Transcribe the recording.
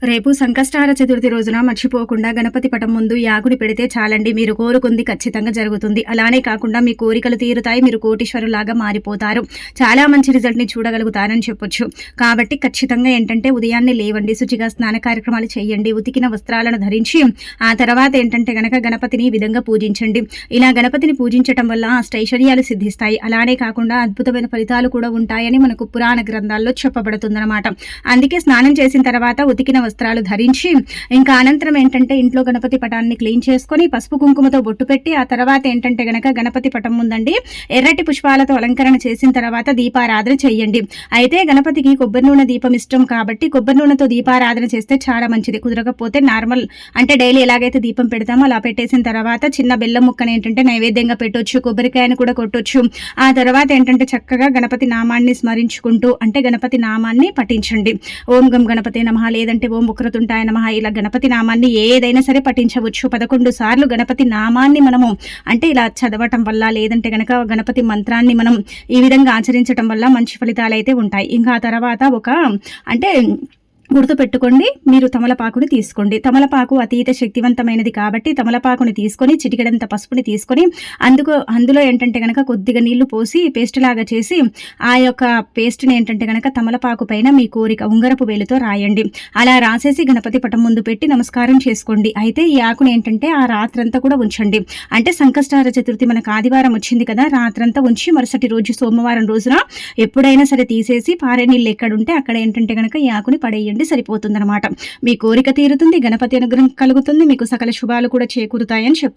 రేపు సంకష్టహార చతుర్థి రోజున మర్చిపోకుండా గణపతి పటం ముందు యాగుడి పెడితే చాలండి. మీరు కోరుకుంది ఖచ్చితంగా జరుగుతుంది. అలానే కాకుండా మీ కోరికలు తీరుతాయి. మీరు కోటీశ్వరులాగా మారిపోతారు. చాలా మంచి రిజల్ట్ని చూడగలుగుతారని చెప్పొచ్చు. కాబట్టి ఖచ్చితంగా ఏంటంటే ఉదయాన్నే లేవండి, శుచిగా స్నాన కార్యక్రమాలు చేయండి, ఉతికిన వస్త్రాలను ధరించి ఆ తర్వాత ఏంటంటే గనక గణపతిని ఈ విధంగా పూజించండి. ఇలా గణపతిని పూజించటం వల్ల అష్టైశ్వర్యాలు సిద్ధిస్తాయి. అలానే కాకుండా అద్భుతమైన ఫలితాలు కూడా ఉంటాయని మనకు పురాణ గ్రంథాల్లో చెప్పబడుతుందన్నమాట. అందుకే స్నానం చేసిన తర్వాత ఉతికిన వస్త్రాలు ధరించి ఇంకా అనంతరం ఏంటంటే ఇంట్లో గణపతి పటాన్ని క్లీన్ చేసుకొని పసుపు కుంకుమతో బొట్టు పెట్టి ఆ తర్వాత ఏంటంటే గనక గణపతి పటం ముందండి ఎర్రటి పుష్పాలతో అలంకరణ చేసిన తర్వాత దీపారాధన చేయండి. అయితే గణపతికి కొబ్బరి నూనె దీపం ఇష్టం కాబట్టి కొబ్బరి నూనెతో దీపారాధన చేస్తే చాలా మంచిది. కుదరకపోతే నార్మల్ అంటే డైలీ ఎలాగైతే దీపం పెడతామో అలా పెట్టేసిన తర్వాత చిన్న బెల్లం ముక్కని ఏంటంటే నైవేద్యంగా పెట్టొచ్చు, కొబ్బరికాయను కూడా కొట్టొచ్చు. ఆ తర్వాత ఏంటంటే చక్కగా గణపతి నామాన్ని స్మరించుకుంటూ అంటే గణపతి నామాన్ని పఠించండి. ఓం గం గణపతి నమః, లేదంటే ఓం వక్రతుంటాయ నమః, ఇలా గణపతి నామాన్ని ఏదైనా సరే పఠించవచ్చు. 11 సార్లు గణపతి నామాన్ని మనము అంటే ఇలా చదవటం వల్ల లేదంటే గనక గణపతి మంత్రాన్ని మనం ఈ విధంగా ఆచరించడం వల్ల మంచి ఫలితాలు అయితే ఉంటాయి. ఇంకా ఆ తర్వాత ఒక అంటే గుర్తుపెట్టుకోండి, మీరు తమలపాకుని తీసుకోండి. తమలపాకు అతీత శక్తివంతమైనది కాబట్టి తమలపాకుని తీసుకొని చిటికెడంత పసుపుని తీసుకొని అందులో ఏంటంటే గనక కొద్దిగా నీళ్లు పోసి పేస్ట్ లాగా చేసి ఆ యొక్క పేస్ట్ని ఏంటంటే గనక తమలపాకు పైన మీ కోరిక ఉంగరపు వేలుతో రాయండి. అలా రాసేసి గణపతి పటం ముందు పెట్టి నమస్కారం చేసుకోండి. అయితే ఈ ఆకుని ఏంటంటే ఆ రాత్రంతా కూడా ఉంచండి. అంటే సంకష్టహార చతుర్థి మనకు ఆదివారం వచ్చింది కదా, రాత్రంతా ఉంచి మరుసటి రోజు సోమవారం రోజున ఎప్పుడైనా సరే తీసేసి పారే నీళ్ళు ఎక్కడుంటే అక్కడ ఏంటంటే గనక ఈ ఆకుని పడేయండి. సరిపోతుందన్నమాట. మీ కోరిక తీరుతుంది, గణపతి అనుగ్రహం కలుగుతుంది, మీకు సకల శుభాలు కూడా చేకూరుతాయని చెప్పొచ్చు.